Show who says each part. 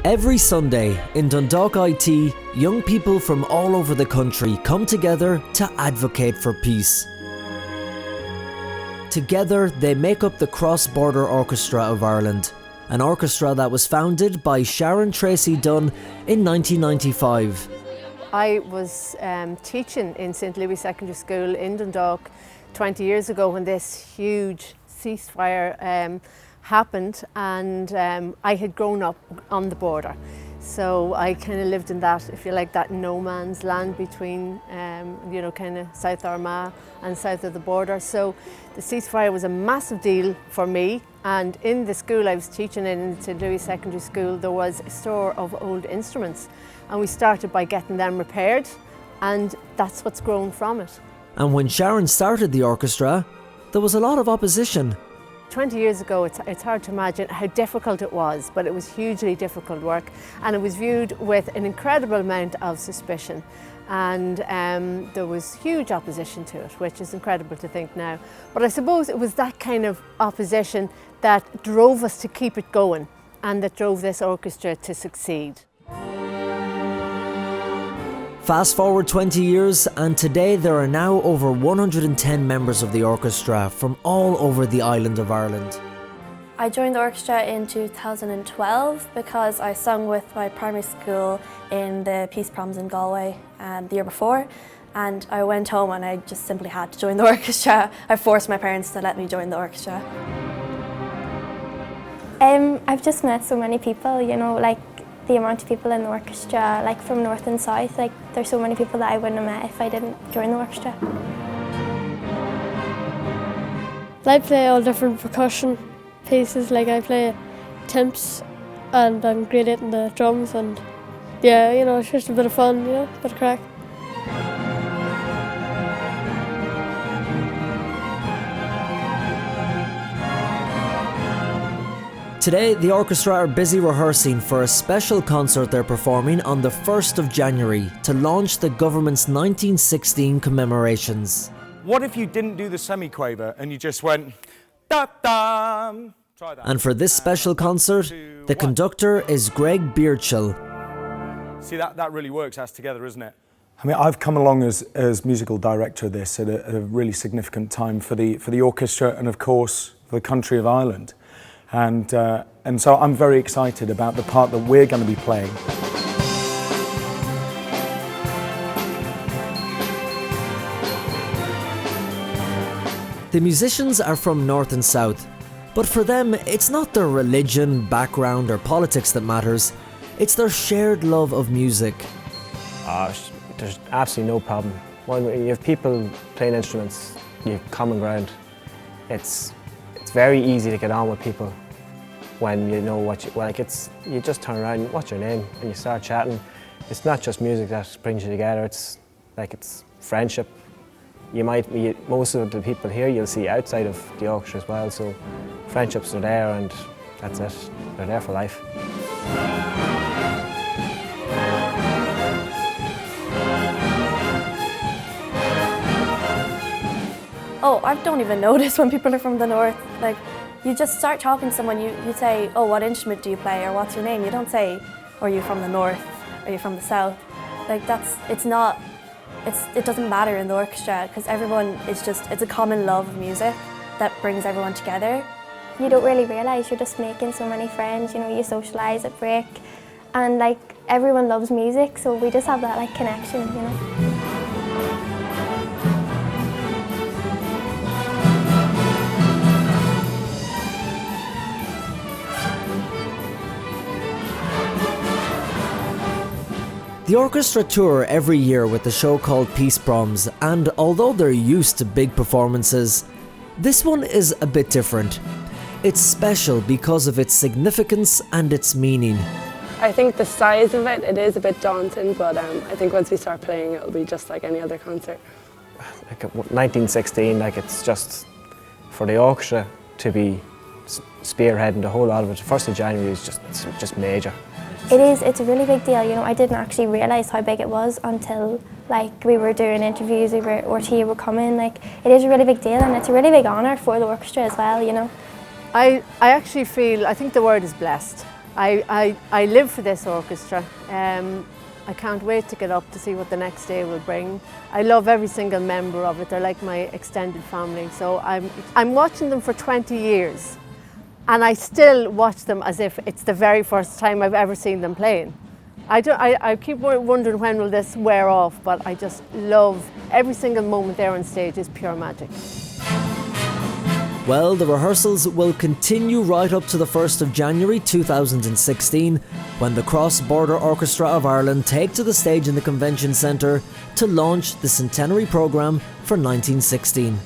Speaker 1: Every Sunday in Dundalk IT, young people from all over the country come together to advocate for peace. Together, they make up the Cross Border Orchestra of Ireland, an orchestra that was founded by Sharon Tracy Dunn in 1995.
Speaker 2: I was teaching in St Louis Secondary School in Dundalk 20 years ago when this huge ceasefire happened, and I had grown up on the border. So I kind of lived in that, if you like, that no man's land between, kind of South Armagh and south of the border. So the ceasefire was a massive deal for me. And in the school I was teaching in St Louis Secondary School, there was a store of old instruments. And we started by getting them repaired, and that's what's grown from it.
Speaker 1: And when Sharon started the orchestra, there was a lot of opposition.
Speaker 2: 20 years ago, it's hard to imagine how difficult it was, but it was hugely difficult work, and it was viewed with an incredible amount of suspicion. And there was huge opposition to it, which is incredible to think now. But I suppose it was that kind of opposition that drove us to keep it going, and that drove this orchestra to succeed.
Speaker 1: Fast forward 20 years, and today there are now over 110 members of the orchestra from all over the island of Ireland.
Speaker 3: I joined the orchestra in 2012 because I sung with my primary school in the Peace Proms in Galway the year before, and I went home and I just simply had to join the orchestra. I forced my parents to let me join the orchestra.
Speaker 4: I've just met so many people, like the amount of people in the orchestra, like from north and south, like there's so many people that I wouldn't have met if I didn't join the orchestra.
Speaker 5: I play all different percussion pieces, like I play timps and I'm great at the drums, and yeah, it's just a bit of fun, a bit of crack.
Speaker 1: Today, the orchestra are busy rehearsing for a special concert they're performing on the 1st of January to launch the government's 1916 commemorations.
Speaker 6: What if you didn't do the semi-quaver and you just went da-da? Try that.
Speaker 1: And for this special concert, the conductor is Greg Beardshall.
Speaker 6: See, that really works as together, isn't it?
Speaker 7: I mean, I've come along as musical director of this at a really significant time for the orchestra and, of course, for the country of Ireland. And so I'm very excited about the part that we're going to be playing.
Speaker 1: The musicians are from north and south, but for them it's not their religion, background or politics that matters, it's their shared love of music.
Speaker 8: There's absolutely no problem. When you have people playing instruments, you have common ground. It's very easy to get on with people when you know what you just turn around, what's your name, and you start chatting. It's not just music that brings you together, it's friendship. You might meet most of the people here you'll see outside of the orchestra as well, so friendships are there and that's it, they're there for life.
Speaker 3: Oh, I don't even notice when people are from the north. Like, you just start talking to someone, you say, oh, what instrument do you play, or what's your name? You don't say, are you from the north, are you from the south? Like, it doesn't matter in the orchestra, because everyone is it's a common love of music that brings everyone together.
Speaker 4: You don't really realise you're just making so many friends, you socialise at break, and everyone loves music, so we just have that connection,
Speaker 1: The orchestra tour every year with the show called Peace Proms, and although they're used to big performances, this one is a bit different. It's special because of its significance and its meaning.
Speaker 9: I think the size of it is a bit daunting, but I think once we start playing it'll be just like any other concert.
Speaker 8: 1916, it's just for the orchestra to be spearheading the whole lot of it. The 1st of January is just major.
Speaker 4: It's a really big deal, I didn't actually realise how big it was until we were doing interviews, RTÉ were coming, it is a really big deal, and it's a really big honour for the orchestra as well,
Speaker 2: I actually feel, I think the word is blessed. I live for this orchestra. I can't wait to get up to see what the next day will bring. I love every single member of it. They're like my extended family. So I'm watching them for 20 years and I still watch them as if it's the very first time I've ever seen them playing. I keep wondering when will this wear off, but I just love every single moment there on stage is pure magic.
Speaker 1: Well, the rehearsals will continue right up to the 1st of January 2016, when the Cross Border Orchestra of Ireland take to the stage in the Convention Centre to launch the centenary programme for 1916.